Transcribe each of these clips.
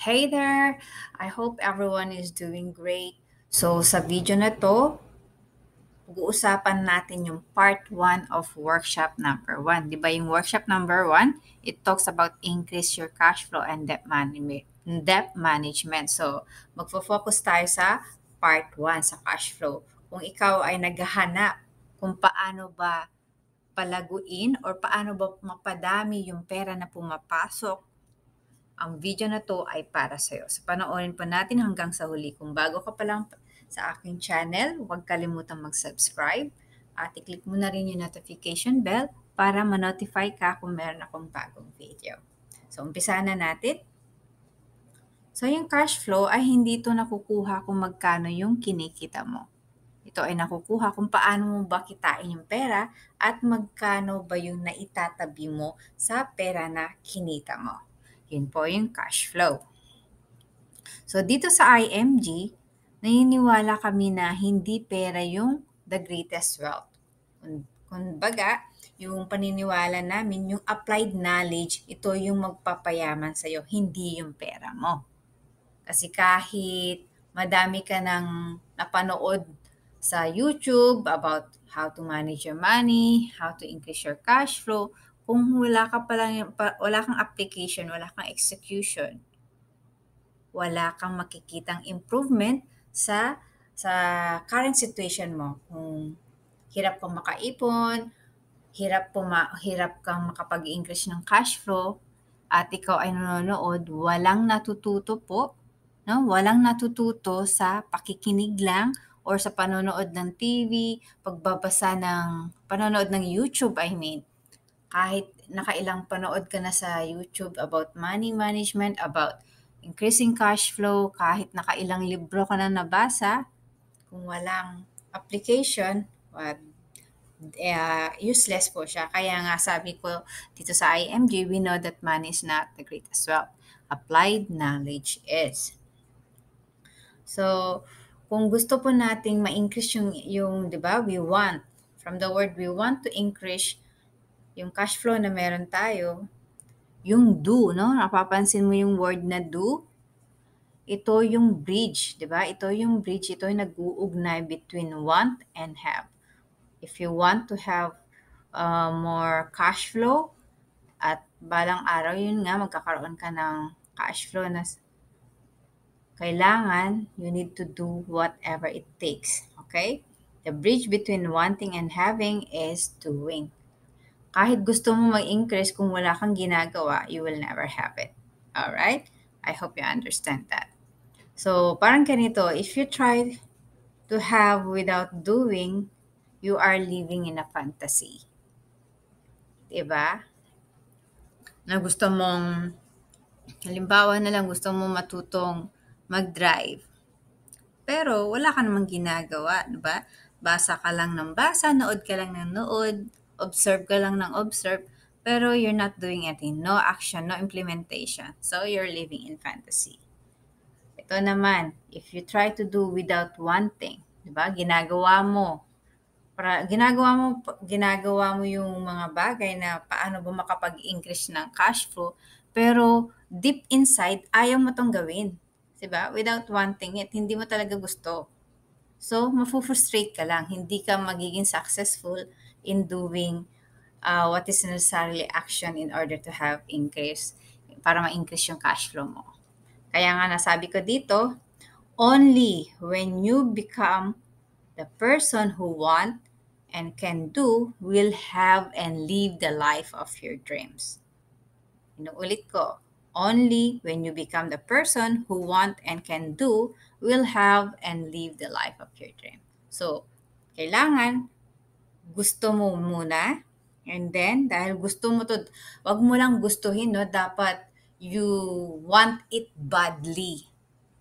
Hey there! I hope everyone is doing great. So sa video na to, pag-uusapan natin yung part 1 of workshop number 1. Di ba yung workshop number 1, it talks about increase your cash flow and debt management. So magfo-focus tayo sa part 1 sa cash flow. Kung ikaw ay naghahanap kung paano ba palaguin or paano ba mapadami yung pera na pumapasok, ang video na 'to ay para sa'yo. So, panoorin po natin hanggang sa huli. Kung bago ka pa lang sa aking channel, huwag kalimutang mag-subscribe at i-click mo na rin yung notification bell para ma-notify ka kung meron akong bagong video. So, umpisahan na natin. So, yung cash flow ay hindi ito nakukuha kung magkano yung kinikita mo. Ito ay nakukuha kung paano mo ba kitain yung pera at magkano ba yung naitatabi mo sa pera na kinita mo. Yun po yung cash flow. So dito sa IMG, naniniwala kami na hindi pera yung the greatest wealth. Kumbaga, yung paniniwala namin, yung applied knowledge, ito yung magpapayaman sa'yo, hindi yung pera mo. Kasi kahit madami ka ng napanood sa YouTube about how to manage your money, how to increase your cash flow, kung wala kang application, wala kang execution, wala kang makikitang improvement sa current situation mo. Kung hirap kang makaipon, hirap kang makapag-increase ng cash flow, at ikaw ay nanonood, walang natututo po, no? Walang natututo sa pakikinig lang or sa panonood ng TV, panonood ng YouTube, I mean. Kahit nakailang panood ka na sa YouTube about money management, about increasing cash flow, kahit nakailang libro ka na nabasa, kung walang application, useless po siya. Kaya nga sabi ko dito sa IMG, we know that money is not the greatest wealth. Applied knowledge is. So, kung gusto po nating ma-increase yung 'di ba, from the word we want to increase yung cash flow na meron tayo, yung do, no? Napapansin mo yung word na do? Ito yung bridge, di ba? Ito yung bridge, ito yung nag-uugnay between want and have. If you want to have more cash flow, at balang araw, yun nga, magkakaroon ka ng cash flow na kailangan, you need to do whatever it takes. Okay? The bridge between wanting and having is doing. Kahit gusto mo mag-increase, kung wala kang ginagawa, you will never have it. Alright? I hope you understand that. So, parang ganito, if you try to have without doing, you are living in a fantasy. Diba? Na gusto mong, halimbawa na lang, gusto mong matutong mag-drive. Pero wala ka namang ginagawa, diba? Basa ka lang ng basa, nood ka lang ng nood, observe ka lang ng observe, pero you're not doing anything. No action, no implementation. So, you're living in fantasy. Ito naman, if you try to do without wanting, di ba? Ginagawa mo yung mga bagay na paano ba makapag-increase ng cash flow, pero deep inside, ayaw mo tong gawin. Di ba? Without wanting it, hindi mo talaga gusto. So, mafu-frustrate ka lang. Hindi ka magiging successful in doing what is necessarily action in order to have increase, para ma-increase yung cash flow mo. Kaya nga nasabi ko dito, only when you become the person who want and can do will have and live the life of your dreams. Inuulit ko, only when you become the person who want and can do will have and live the life of your dream. So, kailangan gusto mo muna, and then dahil gusto mo to, wag mo lang gustuhin, no? Dapat you want it badly,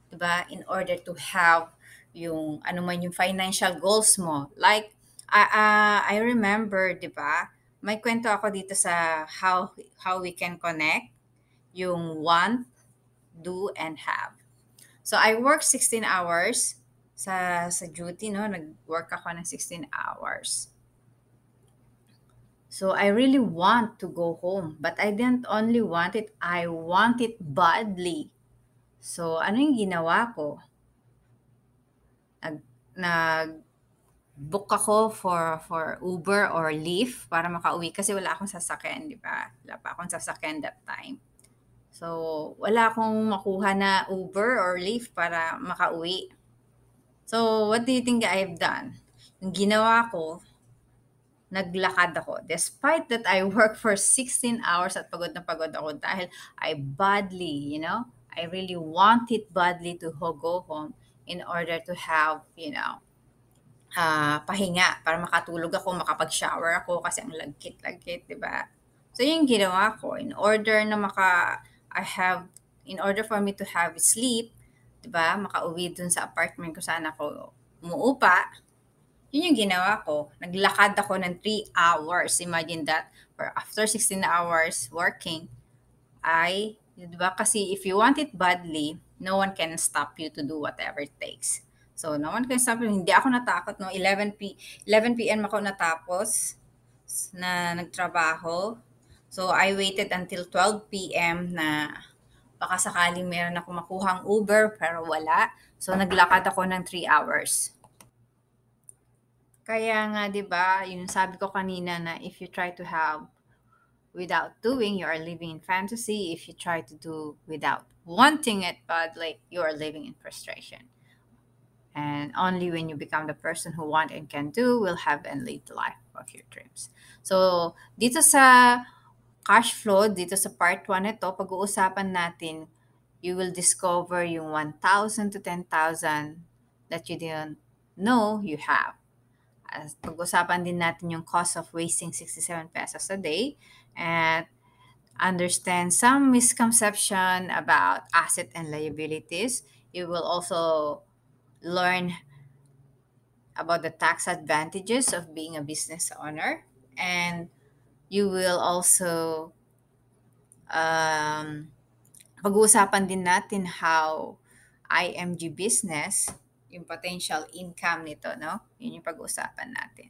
'di ba? In order to have yung ano man yung financial goals mo. Like I remember, 'di ba? May kwento ako dito sa how we can connect yung want, do, and have. So I work 16 hours sa duty, no? Nag-work ako ng 16 hours. So I really want to go home, but I didn't only want it, I want it badly. So, ano yung ginawa ko? Nag-book ako for Uber or Lyft para makauwi kasi wala akong sasakyan, di ba? Wala pa akong sasakyan that time. So, wala akong makuha na Uber or Lyft para makauwi. So, what do you think I've done? Yung ginawa ko, naglakad ako. Despite that I work for 16 hours at pagod na pagod ako dahil I badly, I really wanted badly to go home in order to have, pahinga para makatulog ako, makapag-shower ako kasi ang lagkit-lagkit, 'di ba? So, yun yung ginawa ko in order na I have in order for me to have sleep, 'di ba? Makauwi dun sa apartment kung saan ako umuupa. Yun yung ginawa ko. Naglakad ako ng 3 hours. Imagine that. For after 16 hours working, di ba? Kasi if you want it badly, no one can stop you to do whatever it takes. So, no one can stop you. Hindi ako natakot, no? 11 p.m. ako natapos na nagtrabaho. So, I waited until 12 p.m. na baka sakaling meron ako makuhang Uber, pero wala. So, naglakad ako ng 3 hours. Kaya nga 'di ba, yung sabi ko kanina na if you try to have without doing, you are living in fantasy. If you try to do without wanting it badly, you are living in frustration. And only when you become the person who want and can do will have and lead the life of your dreams. So, dito sa cash flow, dito sa part 1 nito, pag-uusapan natin, you will discover yung 1,000 to 10,000 that you didn't know you have. Pag-usapan din natin yung cost of wasting 67 pesos a day and understand some misconception about asset and liabilities. You will also learn about the tax advantages of being a business owner, and you will also pag-uusapan din natin how IMG business, yung potential income nito, no? Yun yung pag-uusapan natin.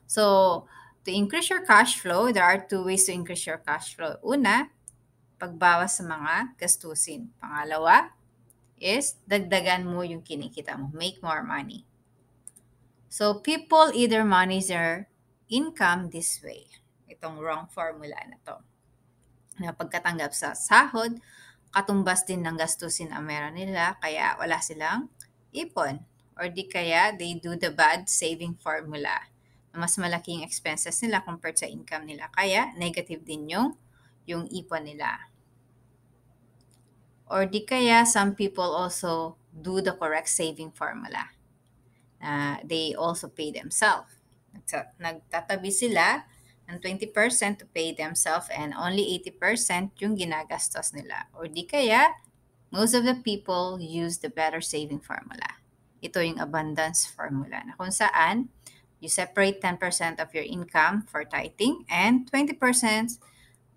So, to increase your cash flow, there are two ways to increase your cash flow. Una, pagbawas sa mga gastusin. Pangalawa is dagdagan mo yung kinikita mo. Make more money. So, people either manage their income this way. Itong wrong formula na to. Na pagkatanggap sa sahod, katumbas din ng gastusin ang meron nila, kaya wala silang ipon. Or di kaya, they do the bad saving formula. Mas malaking expenses nila compared sa income nila. Kaya, negative din yung ipon nila. Or di kaya, some people also do the correct saving formula. They also pay themselves. Nagtatabi sila ng 20% to pay themselves and only 80% yung ginagastos nila. Or di kaya, most of the people use the better saving formula. Ito yung abundance formula na kung saan you separate 10% of your income for tithing and 20%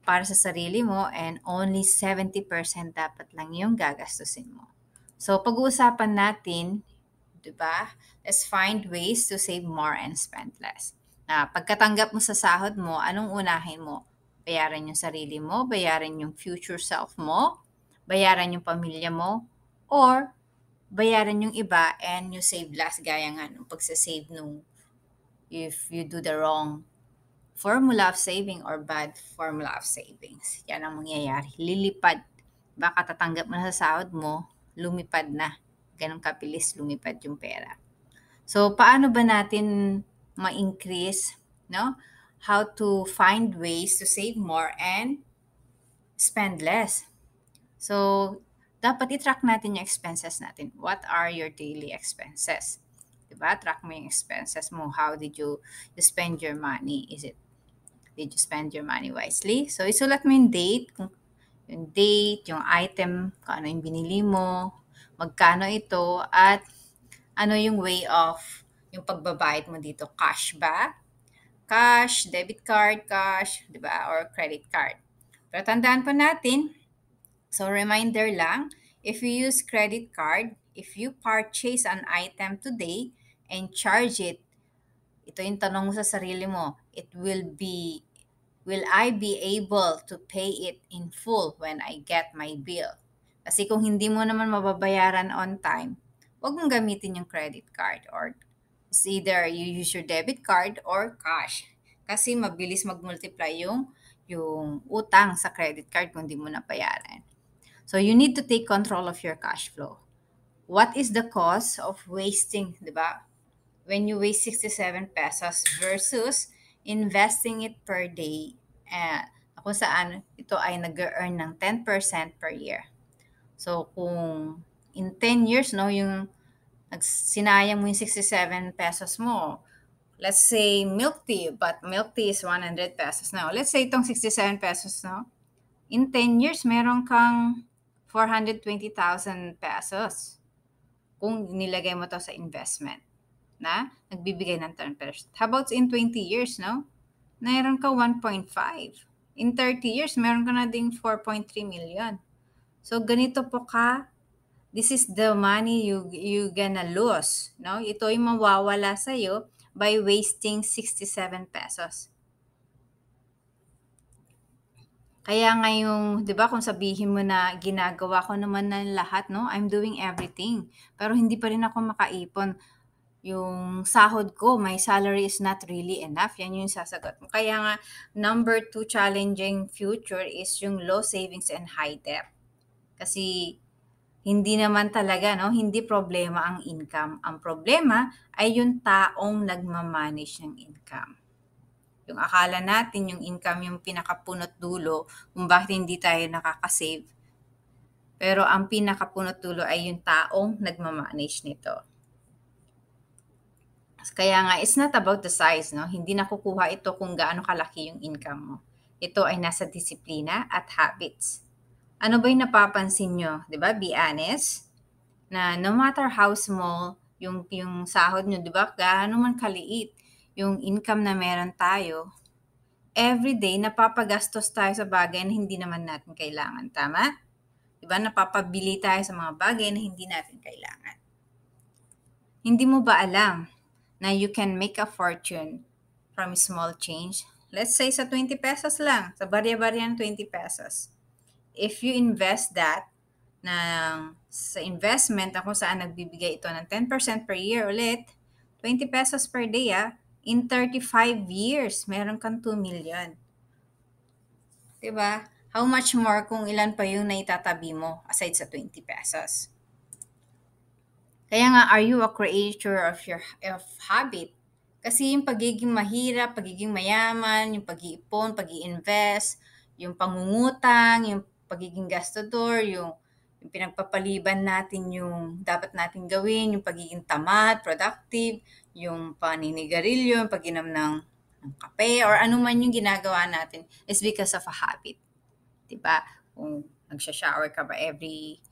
para sa sarili mo and only 70% dapat lang yung gagastusin mo. So, pag-uusapan natin, di ba? Let's find ways to save more and spend less. Pagkatanggap mo sa sahod mo, anong unahin mo? Bayaran yung sarili mo, bayaran yung future self mo, bayaran yung pamilya mo, or bayaran yung iba and you save less gaya nga nung pagsasave nung if you do the wrong formula of saving or bad formula of savings. Yan ang mangyayari. Lilipad. Baka tatanggap mo na sa sahod mo, lumipad na. Ganun kabilis lumipad yung pera. So, paano ba natin ma-increase, no? How to find ways to save more and spend less. So, dapat i-track natin yung expenses natin. What are your daily expenses? Diba? Track mo yung expenses mo. How did you spend your money? Did you spend your money wisely? So, isulat mo yung date, yung item, kung ano yung binili mo, magkano ito, at ano yung way of yung pagbabayad mo dito. Cash ba? Cash, debit card, cash, di ba? Or credit card. Pero tandaan po natin, so reminder lang, if you use credit card, if you purchase an item today and charge it, ito yung tanong mo sa sarili mo, will I be able to pay it in full when I get my bill? Kasi kung hindi mo naman mababayaran on time, huwag mong gamitin yung credit card, or it's either you use your debit card or cash. Kasi mabilis mag-multiply yung utang sa credit card kung di mo nabayaran. So you need to take control of your cash flow. What is the cost of wasting, di ba? When you waste 67 pesos versus investing it per day, kung saan ito ay nag-earn ng 10% per year. So, kung in 10 years, no, yung sinayang mo yung 67 pesos mo, let's say milk tea, but milk tea is 100 pesos now. Let's say itong 67 pesos, no? In 10 years, meron kang 420,000 pesos kung nilagay mo to sa investment na nagbibigay ng 10%. How about in 20 years, no? Meron ka 1.5. In 30 years, meron ka na ding 4.3 million. So, ganito po ka. This is the money you gonna lose, no? Ito yung mawawala sa'yo by wasting 67 pesos. Kaya ngayong, 'di ba, kung sabihin mo na ginagawa ko naman ng lahat, no? I'm doing everything. Pero hindi pa rin ako makaipon. Yung sahod ko, my salary is not really enough. Yan yung sasagot mo. Kaya nga, number 2 challenging future is yung low savings and high debt. Kasi hindi naman talaga, no? Hindi problema ang income. Ang problema ay yung taong nagmamanage ng income. Yung akala natin yung income yung pinakapunot dulo kung bakit hindi tayo nakakasave. Pero ang pinakapunot dulo ay yung taong nagmamanage nito. Kaya nga, it's not about the size, no? Hindi nakukuha ito kung gaano kalaki yung income mo. Ito ay nasa disiplina at habits. Ano ba yung napapansin nyo? 'Di ba? Be honest. Na no matter how small yung sahod nyo, 'di ba? Gaano man kaliit yung income na meron tayo, everyday napapagastos tayo sa bagay na hindi naman natin kailangan. Tama? 'Di ba? Napapabili tayo sa mga bagay na hindi natin kailangan. Hindi mo ba alam na you can make a fortune from small change? Let's say sa 20 pesos lang, sa barya-barya ng 20 pesos. If you invest that sa investment na kung saan nagbibigay ito ng 10% per year ulit, 20 pesos per day, in 35 years, meron kang 2 million. Diba? How much more kung ilan pa yung naitatabi mo aside sa 20 pesos? Kaya nga, are you a creator of habit? Kasi yung pagiging mahirap, pagiging mayaman, yung pag-iipon, pag-i-invest, yung pangungutang, yung pagiging gastador, yung pinagpapaliban natin yung dapat natin gawin, yung pagiging tamad, productive, yung paninigarilyo, yung pag-inom ng kape, or ano man yung ginagawa natin is because of a habit. Diba? Kung nagsha-shower ka ba every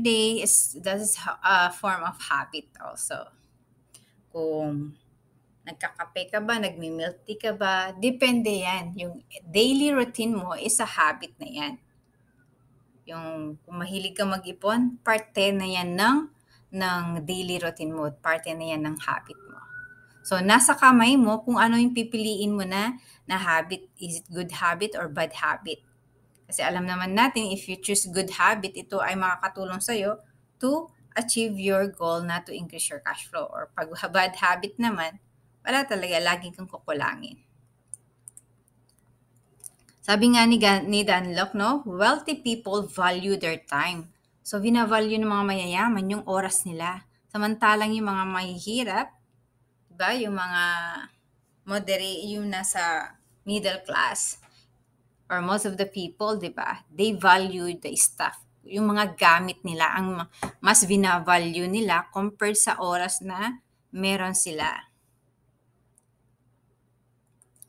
day, that is a form of habit also. Kung nagkakape ka ba, nagmi-milk tea ka ba, depende yan. Yung daily routine mo is a habit na yan. Yung kung mahilig ka mag-ipon, parte na yan ng daily routine mo, parte na yan ng habit mo. So, nasa kamay mo kung ano yung pipiliin mo na habit. Is it good habit or bad habit? Kasi alam naman natin, if you choose good habit, ito ay makakatulong sa'yo to achieve your goal na to increase your cash flow. Or pag bad habit naman, wala talaga, lagi kang kukulangin. Sabi nga ni Dunlop, no, wealthy people value their time. So, binavalue ng mga mayayaman yung oras nila. Samantalang yung mga mahihirap, diba, yung mga yung nasa middle class, or most of the people, di ba, they value the stuff. Yung mga gamit nila, ang mas binavalue nila compared sa oras na meron sila.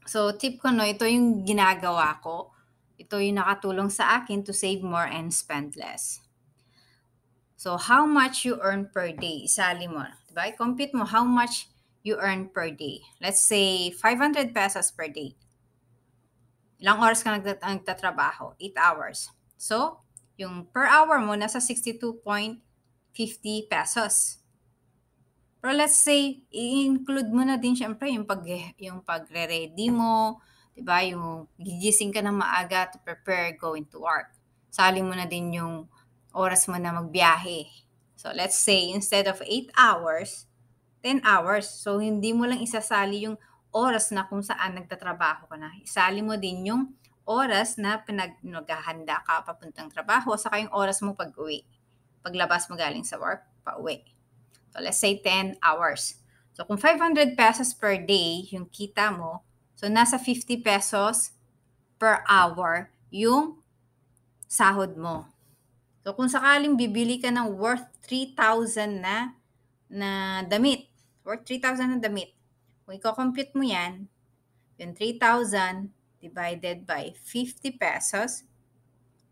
So, tip ko, no, ito yung ginagawa ko. Ito yung nakatulong sa akin to save more and spend less. So, how much you earn per day? Isali mo. Diba? I-compute mo how much you earn per day. Let's say, 500 pesos per day. Ilang oras ka nagtatrabaho? 8 hours. So, yung per hour mo, nasa 62.50 pesos. Pero let's say, i-include mo na din syempre yung pagre-ready mo, diba? Yung gigising ka ng maaga to prepare going to work. sali mo na din yung oras mo na magbiyahe. So, let's say, instead of 8 hours, 10 hours. So, hindi mo lang isasali yung oras na kung saan nagtatrabaho ka na. Isali mo din yung oras na naghahanda ka papuntang trabaho, saka yung oras mo pag-uwi. Paglabas mo galing sa work, pa-uwi. So, let's say 10 hours. So, kung 500 pesos per day yung kita mo, so nasa 50 pesos per hour yung sahod mo. So, kung sakaling bibili ka ng worth 3,000 na damit, worth 3,000 na damit, kung i-compute mo yan, yung 3,000 divided by 50 pesos,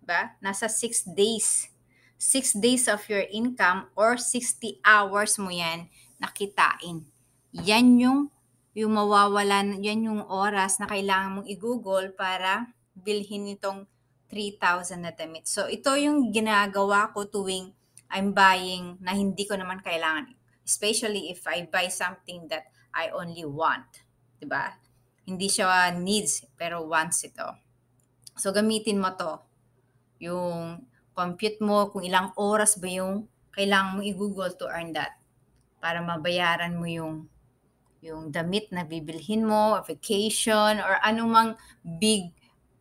ba? Nasa 6 days. 6 days of your income or 60 hours mo yan nakitain. Yan yung mawawalan, yan yung oras na kailangan mong i-google para bilhin itong 3,000 na damit. So, ito yung ginagawa ko tuwing I'm buying na hindi ko naman kailangan. Especially if I buy something that I only want. Diba? Hindi siya needs, pero wants ito. So, gamitin mo to. Yung compute mo kung ilang oras ba yung kailangan mo i-google to earn that. Para mabayaran mo yung damit na bibilhin mo, vacation, or anumang big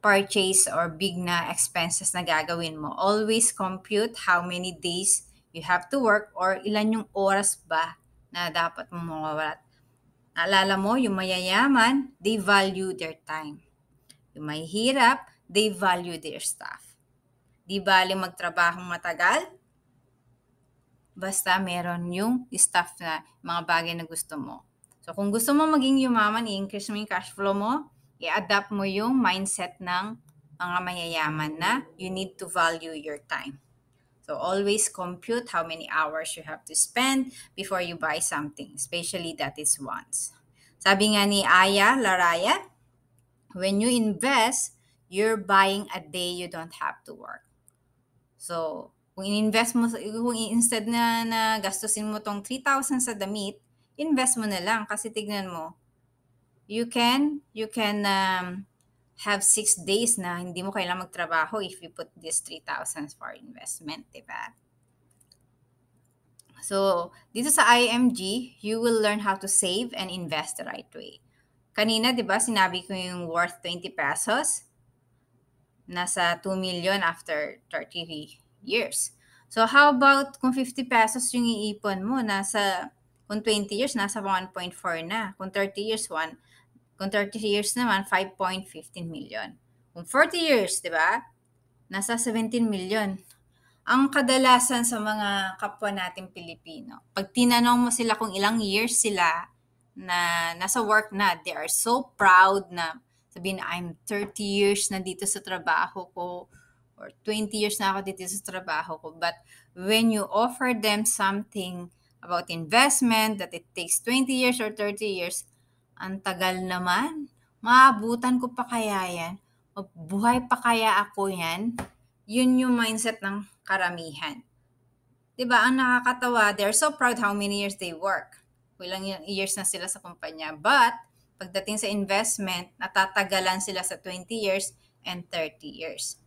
purchase or big na expenses na gagawin mo. Always compute how many days you have to work or ilan yung oras ba na dapat mo mawawala. Naalala mo, yung mayayaman, they value their time. Yung mahihirap, they value their stuff. Di bali magtrabahong matagal, basta meron yung stuff na mga bagay na gusto mo. So, kung gusto mo maging yumaman, i-increase mo yung cash flow mo, i-adapt mo yung mindset ng mga mayayaman na you need to value your time. So, always compute how many hours you have to spend before you buy something, especially that is wants. Sabi nga ni Aya Laraya, when you invest, you're buying a day you don't have to work. So, kung in-invest mo, kung instead na gastusin mo tong 3,000 sa damit, invest mo na lang kasi tignan mo, you can have 6 days na hindi mo kailangang magtrabaho if you put this 3,000 for investment, diba? So, dito sa IMG, you will learn how to save and invest the right way. Kanina, diba, sinabi ko yung worth 20 pesos, nasa 2 million after 30 years. So, how about kung 50 pesos yung iipon mo, kung 20 years, nasa 1.4 na. Kung 30 years, kung 30 years naman, 5.15 million. Kung 40 years, di ba? Nasa 17 million. Ang kadalasan sa mga kapwa nating Pilipino, pag tinanong mo sila kung ilang years sila na nasa work na, they are so proud na sabihin na I'm 30 years na dito sa trabaho ko or 20 years na ako dito sa trabaho ko. But when you offer them something about investment that it takes 20 years or 30 years, ang tagal naman. Maabutan ko pa kaya yan? Buhay pa kaya ako yan? Yun yung mindset ng karamihan. Diba? Ang nakakatawa, they're so proud how many years they work. Ilang years na sila sa kumpanya. But, pagdating sa investment, natatagalan sila sa 20 years and 30 years.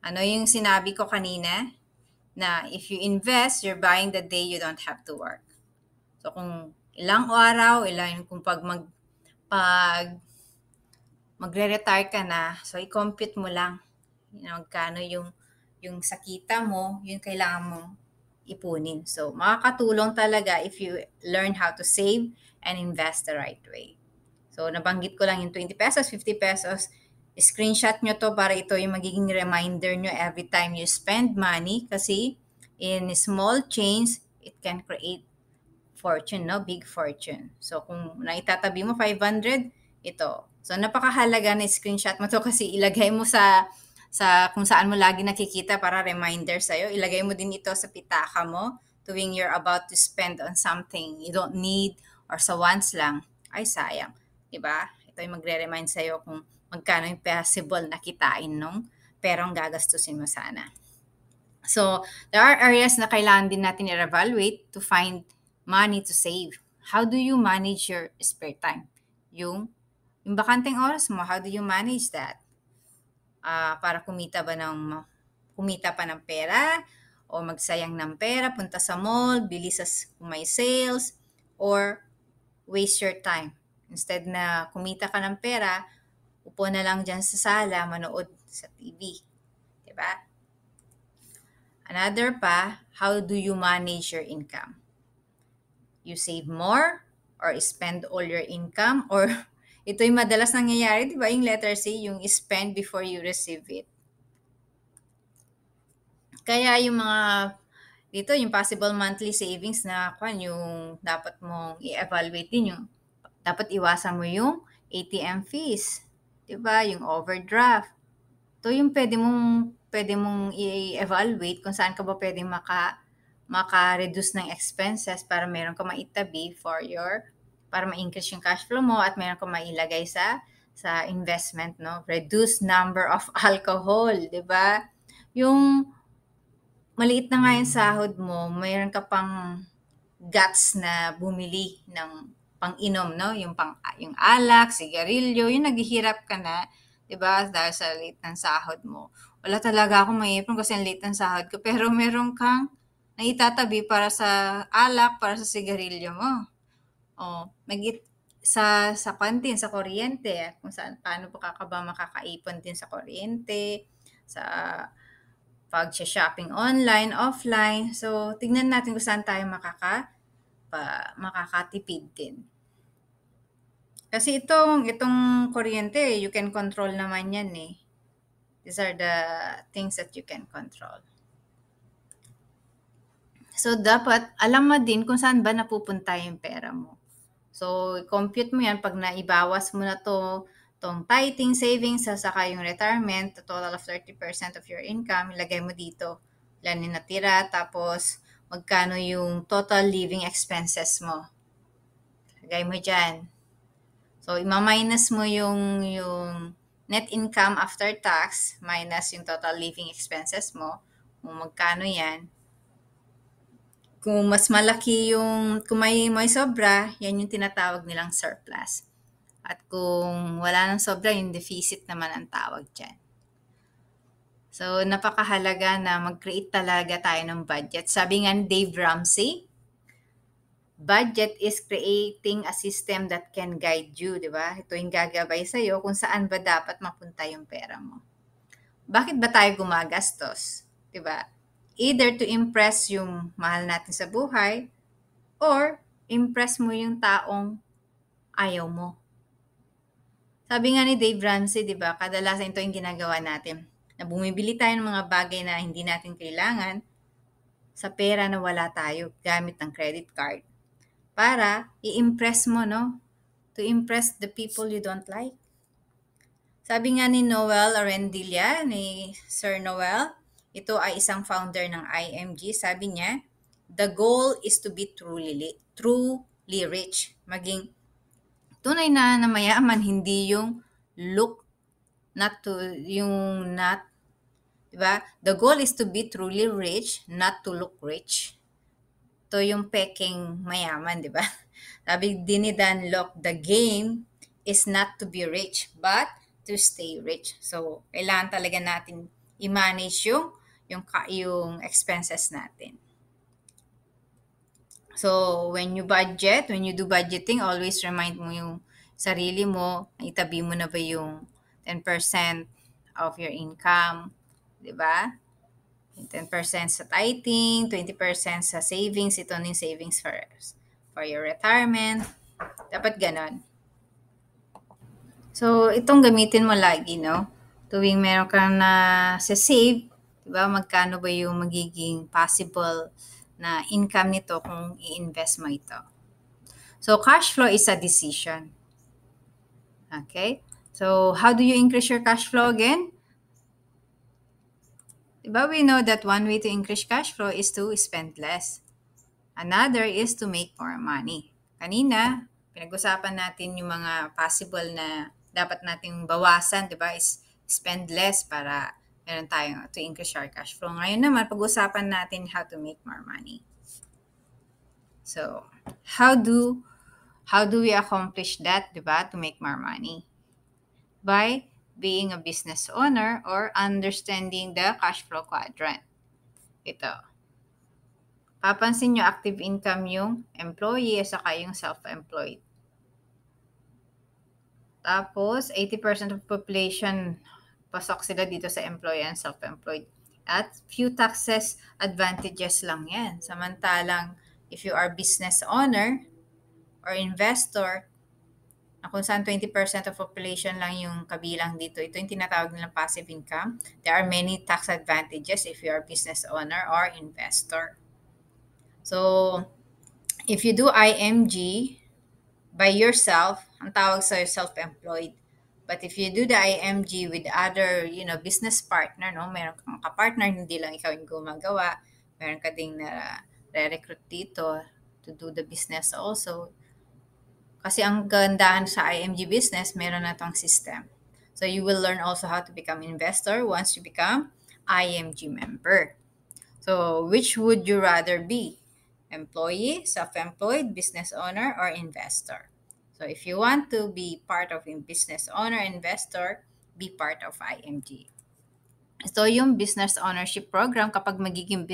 Ano yung sinabi ko kanina? Na if you invest, you're buying the day you don't have to work. So, kung ilang araw, kung pag magre-retire ka na, so i-compute mo lang magkano yung sa kita mo, yung kailangan mong ipunin. So, makakatulong talaga if you learn how to save and invest the right way. So, nabanggit ko lang yung 20 pesos, 50 pesos. Screenshot nyo to para ito yung magiging reminder nyo every time you spend money kasi in small change, it can create fortune, no? Big fortune. So, kung naitatabi mo 500, ito. So, napakahalaga na screenshot mo to kasi ilagay mo sa kung saan mo lagi nakikita para reminder sa'yo. Ilagay mo din ito sa pitaka mo tuwing you're about to spend on something you don't need or sa wants lang. Ay, sayang. Diba? Ito yung magre-remind sa'yo kung magkano yung possible na kitain nung perang gagastusin mo sana. So, there are areas na kailangan din natin i-evaluate to find money to save. How do you manage your spare time? Yung bakanteng oras mo, how do you manage that? Para kumita ba ng kumita pa ng pera o magsayang ng pera, punta sa mall, bili kung may sales, or waste your time. Instead na kumita ka ng pera, upo na lang dyan sa sala, manood sa TV. Diba? Another pa, how do you manage your income? You save more or spend all your income, or ito yung madalas nangyayari, di ba? Yung letter C, yung spend before you receive it. Kaya yung mga dito, yung possible monthly savings na yung dapat mong i-evaluate din yung dapat iwasan mo yung ATM fees. 'Di ba? Yung overdraft. Ito yung pwede mong i-evaluate kung saan ka ba pwedeng maka-reduce ng expenses para meron ka maitabi para ma-increase yung cash flow mo at meron ka mailagay sa investment, no? Reduce number of alcohol, 'di ba? Yung maliit na nga yung sahod mo, mayroon ka pang guts na bumili ng pang-inom, no? Yung alak, sigarilyo, yung naghihirap ka na, 'di ba? Dahil sa late ng sahod mo. Wala talaga akong maipon kasi ang late ng sahod ko, pero meron kang naitatabi para sa alak, para sa sigarilyo mo. Oh, sa kantin, sa kuryente, kung saan paano ka ba makakaipon din sa kuryente, sa pag-shopping online, offline. So, tignan natin kung saan tayo makakatipid din. Kasi itong kuryente, you can control naman yan eh. These are the things that you can control. So, dapat alam mo din kung saan ba napupunta yung pera mo. So, compute mo yan pag naibawas mo na tong tithing, savings, saka yung retirement, a total of 30% of your income, ilagay mo dito. Ilan yung natira, tapos magkano yung total living expenses mo. Lagay mo dyan. So, ima-minus mo yung net income after tax minus yung total living expenses mo. Kung magkano yan. Kung mas malaki kung may sobra, yan yung tinatawag nilang surplus. At kung wala nang sobra, yung deficit naman ang tawag dyan. So, napakahalaga na mag-create talaga tayo ng budget. Sabi nga ni Dave Ramsey, budget is creating a system that can guide you, di ba? Ito yung gagabay sa'yo kung saan ba dapat mapunta yung pera mo. Bakit ba tayo gumagastos? Di ba? Either to impress yung mahal natin sa buhay or impress mo yung taong ayaw mo. Sabi nga ni Dave Ramsey, di ba, kadalasan ito yung ginagawa natin. Na bumibili tayo ng mga bagay na hindi natin kailangan sa pera na wala tayo gamit ng credit card. Para i-impress mo, no? To impress the people you don't like. Sabi nga ni Noel Arendilla, ni Sir Noel, ito ay isang founder ng IMG. Sabi niya, the goal is to be truly rich. Maging tunay na mayaman, hindi yung look, diba? The goal is to be truly rich, not to look rich. Ito yung peking mayaman, diba? Sabi din ni Dan Lok, the game is not to be rich, but to stay rich. So, kailangan talaga natin i-manage yung expenses natin. So, when you do budgeting, always remind mo yung sarili mo, itabi mo na ba yung 10% of your income, di ba? 10% sa tithing, 20% sa savings, ito na yung savings for your retirement. Dapat ganon. So, itong gamitin mo lagi, no? Tuwing meron kang na save, di ba? Magkano ba yung magiging possible na income nito kung i-invest mo ito. So, cash flow is a decision. Okay? So, how do you increase your cash flow again? Diba we know that one way to increase cash flow is to spend less. Another is to make more money. Kanina, pinag-usapan natin yung mga possible na dapat nating bawasan, diba? Is spend less para meron tayong to increase our cash flow. Ngayon naman, pag-usapan natin how to make more money. So, how do we accomplish that, diba? To make more money? By being a business owner or understanding the cash flow quadrant. Ito. Papansin nyo, active income yung employee at saka yung self-employed. Tapos, 80% of population, pasok sila dito sa employee and self-employed. At few taxes advantages lang yan. Samantalang, if you are business owner or investor, na kung saan 20% of population lang yung kabilang dito, ito yung tinatawag nilang passive income. There are many tax advantages if you are business owner or investor. So, if you do IMG, by yourself, ang tawag sa'yo self-employed. But if you do the IMG with other, business partner, no? Meron kang kapartner, hindi lang ikaw yung gumagawa. Meron ka ding na re-recruit dito to do the business also. Kasi ang gandahan sa IMG business, meron na tong system. So you will learn also how to become investor once you become IMG member. So which would you rather be? Employee, self-employed, business owner, or investor? So if you want to be part of a business owner, investor, be part of IMG. So yung business ownership program kapag magiging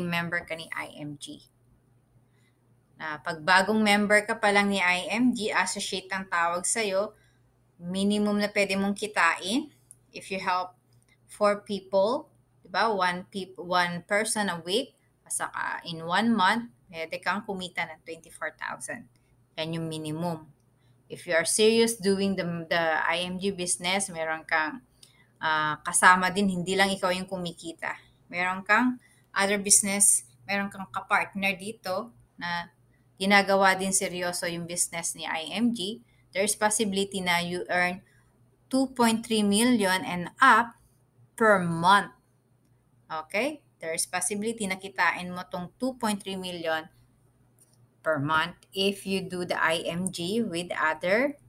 member ka ni IMG. Na pag bagong member ka pa lang ni IMG, associate ang tawag sa'yo, minimum na pwede mong kitain if you help 4 people, diba? One person a week, saka in 1 month, pwede kang kumita ng 24,000. Yan yung minimum. If you are serious doing the IMG business, meron kang kasama din, hindi lang ikaw yung kumikita. Meron kang other business, meron kang kapartner dito na ginagawa din seryoso yung business ni IMG, there's possibility na you earn 2.3 million and up per month. Okay? There's possibility na kitain mo tong 2.3 million per month if you do the IMG with other,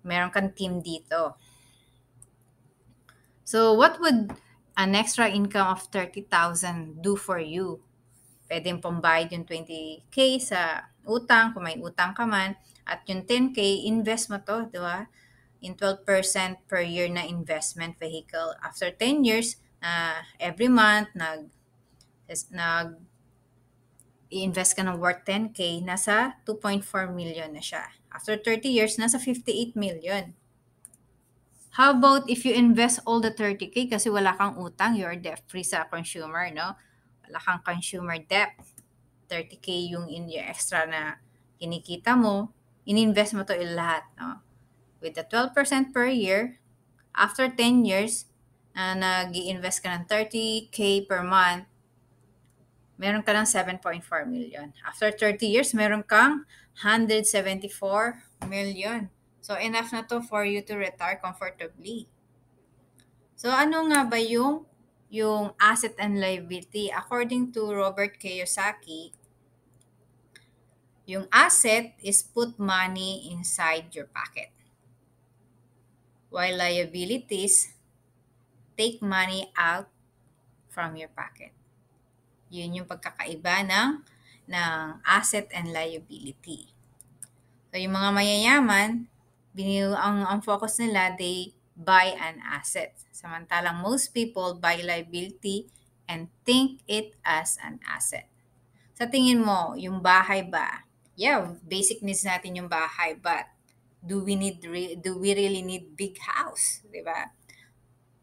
meron kang team dito. So what would an extra income of 30,000 do for you? Pwedeng pambayad yung 20K sa utang, kung may utang ka man, at yung 10K, invest mo to, di ba? In 12% per year na investment vehicle. After 10 years, every month, i-invest ka ng worth 10K, nasa 2.4 million na siya. After 30 years, nasa 58 million. How about if you invest all the 30K kasi wala kang utang, you're debt-free sa consumer, no? Wala kang consumer debt. 30K yung extra na kinikita mo, ininvest mo to lahat, no? With the 12% per year, after 10 years, na nag-i-invest ka ng 30K per month, meron ka ng 7.4 million. After 30 years, meron kang 174 million. So, enough na to for you to retire comfortably. So, ano nga ba yung asset and liability? According to Robert Kiyosaki, yung asset is put money inside your pocket. While liabilities take money out from your pocket. Yun yung pagkakaiba ng asset and liability. So, yung mga mayayaman, ang focus nila, they buy an asset. Samantalang most people buy liability and think it as an asset. Sa tingin mo, yung bahay ba? Yeah, basic needs natin yung bahay, but do we really need big house? Diba?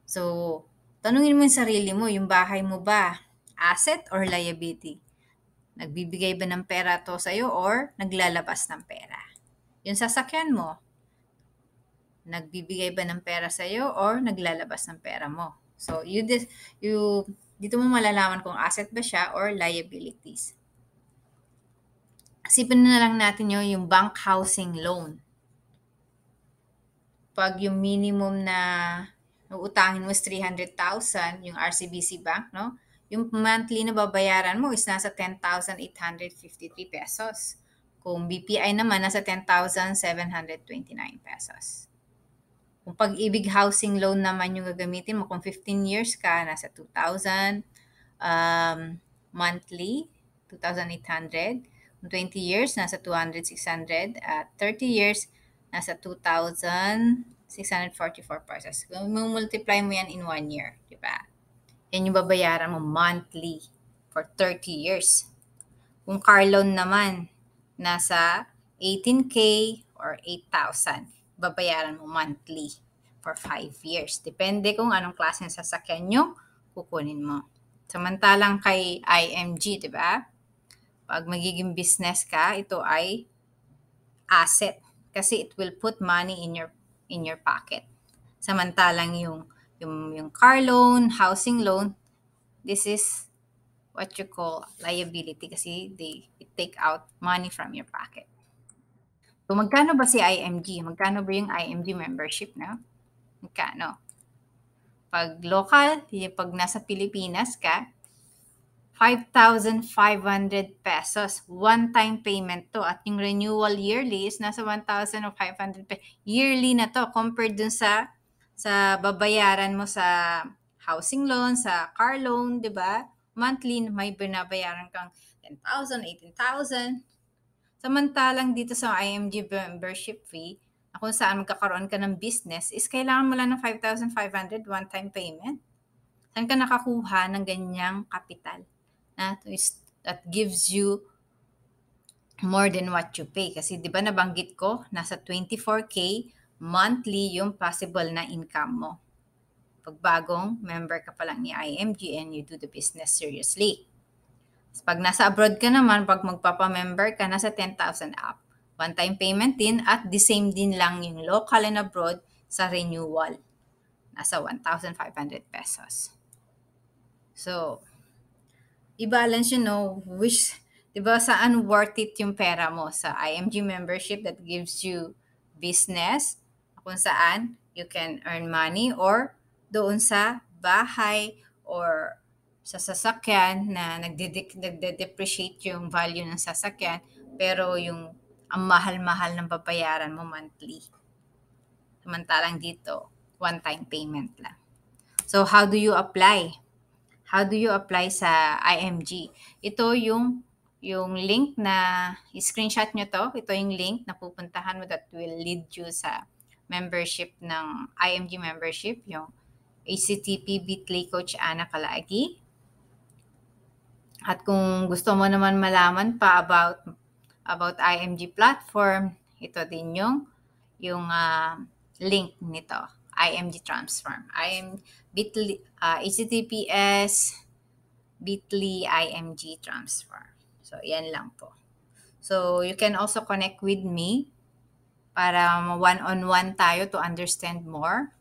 So, tanungin mo yung sarili mo, yung bahay mo ba asset or liability? Nagbibigay ba ng pera to sa'yo or naglalabas ng pera? Yung sasakyan mo, nagbibigay ba ng pera sa'yo or naglalabas ng pera mo? So, dito mo malalaman kung asset ba siya or liabilities. Isipin na lang natin yung bank housing loan. Pag yung minimum na uutangin mo is 300,000, yung RCBC Bank, no? Yung monthly na babayaran mo is nasa 10,853 pesos. Kung BPI naman, nasa 10,729 pesos. Kung Pag-ibig housing loan naman yung gagamitin mo, kung 15 years ka, nasa 2,000 monthly, 2,800. Kung 20 years, nasa 200, 600. At 30 years, nasa 2,000 644 pesos. Kung multiply mo yan in 1 year, di ba? Yan yung babayaran mo monthly for 30 years. Kung car loan naman, nasa 18K or 8,000, babayaran mo monthly for 5 years. Depende kung anong klase ng sasakyan yung kukunin mo. Samantalang kay IMG, di ba? Pag magiging business ka, ito ay asset kasi it will put money in your pocket. Samantalang yung car loan, housing loan, this is what you call liability kasi it take out money from your pocket. So magkano ba si IMG? Magkano ba yung IMG membership na? Magkano? Pag local, pag nasa Pilipinas ka, 5,500 pesos. One-time payment to. At yung renewal yearly is nasa 1,500 pesos. Yearly na to compared dun sa babayaran mo sa housing loan, sa car loan, di ba? Monthly, may binabayaran kang 10,000, 18,000. Samantalang dito sa IMG membership fee, na kung saan magkakaroon ka ng business, is kailangan mo lang ng 5,500 one-time payment. Saan ka nakakuha ng ganyang kapital? That gives you more than what you pay. Kasi di ba nabanggit ko, nasa 24K monthly yung possible na income mo. Pag bagong member ka pa lang ni IMG and you do the business seriously. Pag nasa abroad ka naman, pag magpapamember ka, nasa 10,000 up. One-time payment din at the same din lang yung local and abroad sa renewal. Nasa 1,500 pesos. So, i-balance which, di ba, saan worth it yung pera mo? Sa IMG membership that gives you business, kung saan you can earn money, or doon sa bahay or sa sasakyan na nagde-depreciate yung value ng sasakyan, pero ang mahal-mahal ng babayaran mo monthly. Samantalang dito, one-time payment lang. So, how do you apply? How do you apply sa IMG? Ito yung link na screenshot nyo to. Ito yung link na pupuntahan mo that will lead you sa membership ng IMG membership, yung HCTP Bitly Coach Ana Kalagi. At kung gusto mo naman malaman pa about IMG platform, ito din yung link nito. IMG Transform. Bitly, HTTPS Bitly IMG Transform. So, yan lang po. So, you can also connect with me para one-on-one tayo to understand more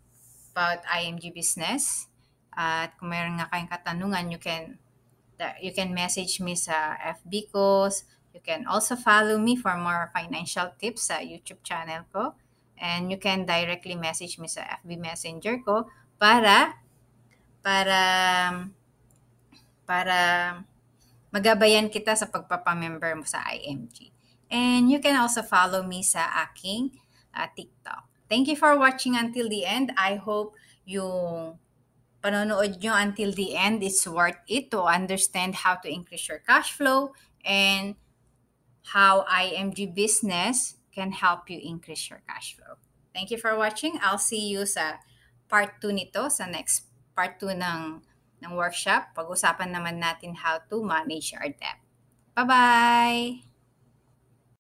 about IMG business. At kung mayroon nga kayong katanungan, you can message me sa FB ko. You can also follow me for more financial tips sa YouTube channel ko. And you can directly message me sa FB Messenger ko para magabayan kita sa pagpapamember mo sa IMG. And you can also follow me sa aking TikTok. Thank you for watching until the end. I hope yung panonood nyo until the end is worth it to understand how to increase your cash flow and how IMG business can help you increase your cash flow. Thank you for watching. I'll see you sa part 2 nito, sa next part 2 ng workshop. Pag-usapan naman natin how to manage our debt. Bye-bye!